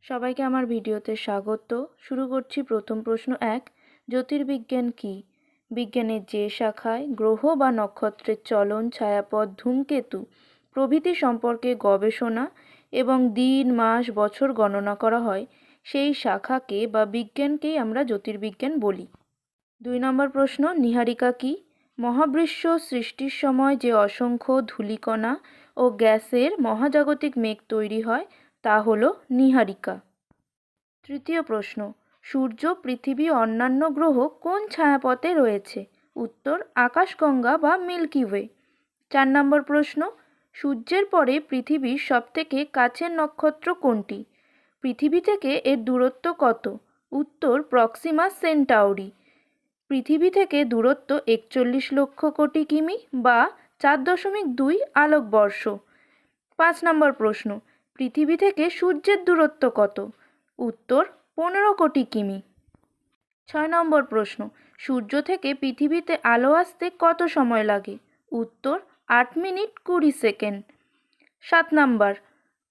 সবাইকে আমার ভিডিওতে স্বাগত। শুরু করছি প্রথম প্রশ্ন 1। জ্যোতির্বিজ্ঞান কি? বিজ্ঞানের যে শাখায় গ্রহ বা নক্ষত্রের চলন, ছায়াপথ, ধূমকেতু প্রভৃতি সম্পর্কে গবেষণা এবং দিন, মাস, বছর গণনা করা হয়, সেই শাখাকে বা বিজ্ঞানকেই আমরা জ্যোতির্বিজ্ঞান বলি। 2 নম্বর প্রশ্ন, নীহারিকা কি? মহাবিশ্ব সৃষ্টির সময় যে অসংখ্য ধূলিকণা ও গ্যাসের মহাজাগতিক মেঘ তৈরি হয় তা হলো নীহারিকা। তৃতীয় প্রশ্ন, সূর্য, পৃথিবী ও অন্যান্য গ্রহ কোন ছায়াপথে রয়েছে? উত্তর, আকাশগঙ্গা বা মিল্কি ওয়ে। 4 নম্বর প্রশ্ন, সূর্যের পরে পৃথিবীর সবথেকে কাছের নক্ষত্র কোনটি? পৃথিবী থেকে এর দূরত্ব কত? উত্তর, প্রক্সিমা সেন্টাউরি। পৃথিবী থেকে দূরত্ব 41 লক্ষ কোটি কিমি বা 4.2 আলোকবর্ষ। 5 নম্বর প্রশ্ন, পৃথিবী থেকে সূর্যের দূরত্ব কত? উত্তর, 15 কোটি কিমি। 6 নম্বর প্রশ্ন, সূর্য থেকে পৃথিবীতে আলো আসতে কত সময় লাগে? উত্তর, 8 মিনিট 20 সেকেন্ড। 7 নম্বর,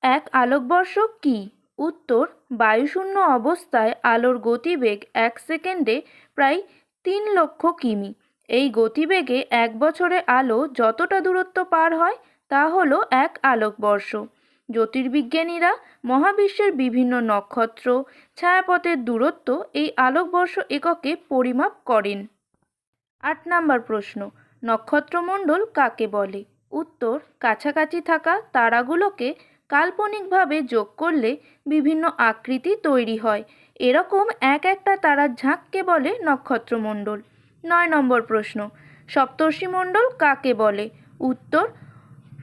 এক আলোকবর্ষ কি? উত্তর, বায়ুশূন্য অবস্থায় আলোর গতিবেগ 1 সেকেন্ডে প্রায় 3 লক্ষ কিমি। এই গতিবেগে 1 বছরে আলো যতটা দূরত্ব পার হয় তা হলো 1 আলোকবর্ষ। জ্যোতির্বিজ্ঞানীরা মহাবিশ্বের বিভিন্ন নক্ষত্র, ছায়াপথের দূরত্ব এই আলোকবর্ষ এককে পরিমাপ করেন। 8 নম্বর প্রশ্ন, নক্ষত্রমণ্ডল কাকে বলে? উত্তর, কাছাকাছি থাকা তারাগুলোকে কাল্পনিকভাবে যোগ করলে বিভিন্ন আকৃতি তৈরি হয়, এরকম এক একটা তারার ঝাঁককে বলে নক্ষত্রমণ্ডল। 9 নম্বর প্রশ্ন, সপ্তর্ষিমণ্ডল কাকে বলে? উত্তর,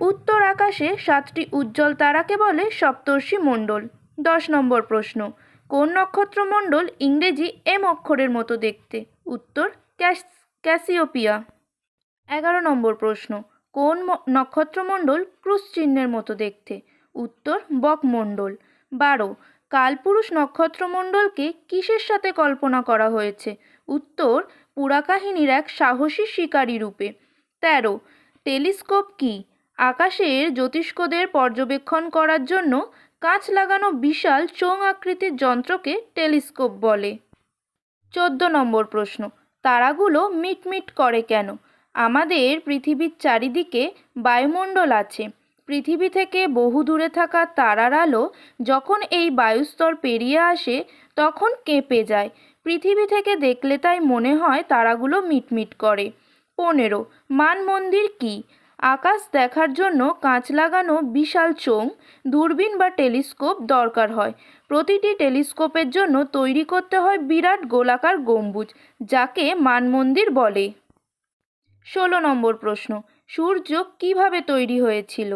উত্তর আকাশে 7টি উজ্জ্বল তারাকে বলে সপ্তর্ষিমণ্ডল। 10 নম্বর প্রশ্ন, কোন নক্ষত্রমণ্ডল ইংরেজি এম অক্ষরের মতো দেখতে? উত্তর, ক্যাসিওপিয়া। 11 নম্বর প্রশ্ন, কোন নক্ষত্রমণ্ডল ক্রুশ চিহ্নের মতো দেখতে? উত্তর, বকমণ্ডল। 12, কালপুরুষ নক্ষত্রমণ্ডলকে কিসের সাথে কল্পনা করা হয়েছে? উত্তর, পুরাকাহিনীর এক সাহসী শিকারী রূপে। 13, টেলিস্কোপ কি? আকাশের জ্যোতিষ্কদের পর্যবেক্ষণ করার জন্য কাঁচ লাগানো বিশাল চোঙ আকৃতির যন্ত্রকে টেলিস্কোপ বলে। 14 নম্বর প্রশ্ন, তারাগুলো মিটমিট করে কেন? আমাদের পৃথিবীর চারিদিকে বায়ুমণ্ডল আছে। পৃথিবী থেকে বহু দূরে থাকা তারার আলো যখন এই বায়ুস্তর পেরিয়ে আসে তখন কেঁপে যায়। পৃথিবী থেকে দেখলে তাই মনে হয় তারাগুলো মিটমিট করে। 15, মানমন্দির কি? আকাশ দেখার জন্য কাঁচ লাগানো বিশাল চোঙ, দূরবীন বা টেলিস্কোপ দরকার হয়। প্রতিটি টেলিস্কোপের জন্য তৈরি করতে হয় বিরাট গোলাকার গম্বুজ, যাকে মানমন্দির বলে। 16 নম্বর প্রশ্ন, সূর্য কিভাবে তৈরি হয়েছিল?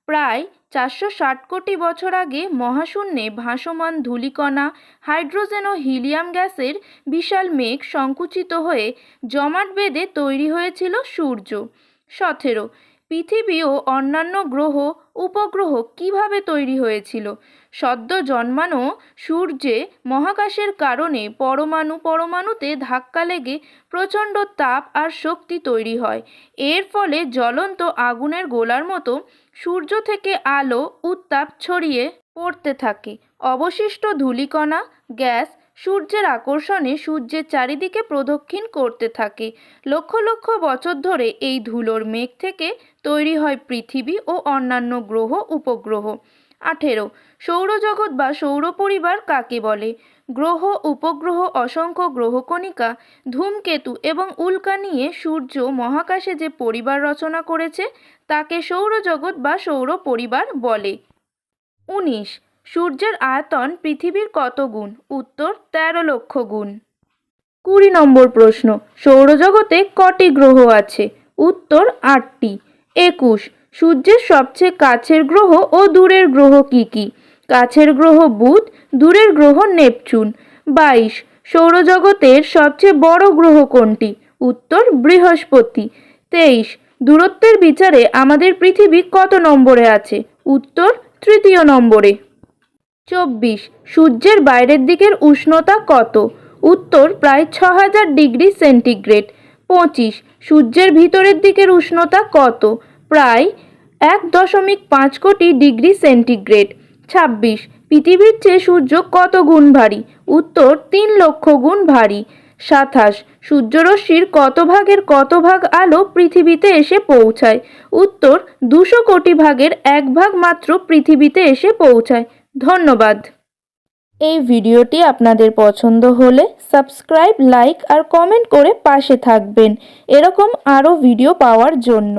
প্রায় 460 কোটি বছর আগে মহাশূন্যে ভাসমান ধূলিকণা, হাইড্রোজেন ও হিলিয়াম গ্যাসের বিশাল মেঘ সংকুচিত হয়ে জমাট বেঁধে তৈরি হয়েছিল সূর্য। 17, পৃথিবী ও অন্যান্য গ্রহ উপগ্রহ কিভাবে তৈরি হয়েছিল? সদ্য জন্মানো সূর্যে মহাকাশের কারণে পরমাণু পরমাণুতে ধাক্কা লেগে প্রচণ্ড তাপ আর শক্তি তৈরি হয়। এর ফলে জ্বলন্ত আগুনের গোলার মতো সূর্য থেকে আলো উত্তাপ ছড়িয়ে পড়তে থাকে। অবশিষ্ট ধূলিকণা, গ্যাস সূর্যের আকর্ষণে সূর্যের চারিদিকে প্রদক্ষিণ করতে থাকে। লক্ষ লক্ষ বছর ধরে এই ধুলোর মেঘ থেকে তৈরি হয় পৃথিবী ও অন্যান্য গ্রহ উপগ্রহ। 18, সৌরজগৎ বা সৌরপরিবার কাকে বলে? গ্রহ, উপগ্রহ, অসংখ্য গ্রহকণিকা, ধূমকেতু এবং উল্কা নিয়ে সূর্য মহাকাশে যে পরিবার রচনা করেছে তাকে সৌরজগৎ বা সৌর পরিবার বলে। 19, সূর্যের আয়তন পৃথিবীর কত গুণ? উত্তর, 13 লক্ষ গুণ। 20 নম্বর প্রশ্ন, সৌরজগতে কটি গ্রহ আছে? উত্তর, 8টি। 21, সূর্যের সবচেয়ে কাছের গ্রহ ও দূরের গ্রহ কি কি? কাছের গ্রহ বুধ, দূরের গ্রহ নেপচুন। 22, সৌরজগতের সবচেয়ে বড় গ্রহ কোনটি? উত্তর, বৃহস্পতি। 23, দূরত্বের বিচারে আমাদের পৃথিবী কত নম্বরে আছে? উত্তর, 3য় নম্বরে। 24, সূর্যের বাইরের দিকের উষ্ণতা কত? উত্তর, প্রায় 6000 ডিগ্রি সেন্টিগ্রেড। 25, সূর্যের ভিতরের দিকের উষ্ণতা কত? প্রায় 1.5 কোটি ডিগ্রি সেন্টিগ্রেড। 26, পৃথিবীর চেয়ে সূর্য কত গুণ ভারী? উত্তর 3,00,000 গুণ ভারী। 27 সূর্যরশ্মির কত ভাগ আলো পৃথিবীতে এসে পৌঁছায়? উত্তর 200 কোটি ভাগের 1 ভাগ মাত্র পৃথিবীতে এসে পৌঁছায়। ধন্যবাদ। এই ভিডিওটি আপনাদের পছন্দ হলে সাবস্ক্রাইব, লাইক আর কমেন্ট করে পাশে থাকবেন এরকম আরও ভিডিও পাওয়ার জন্য।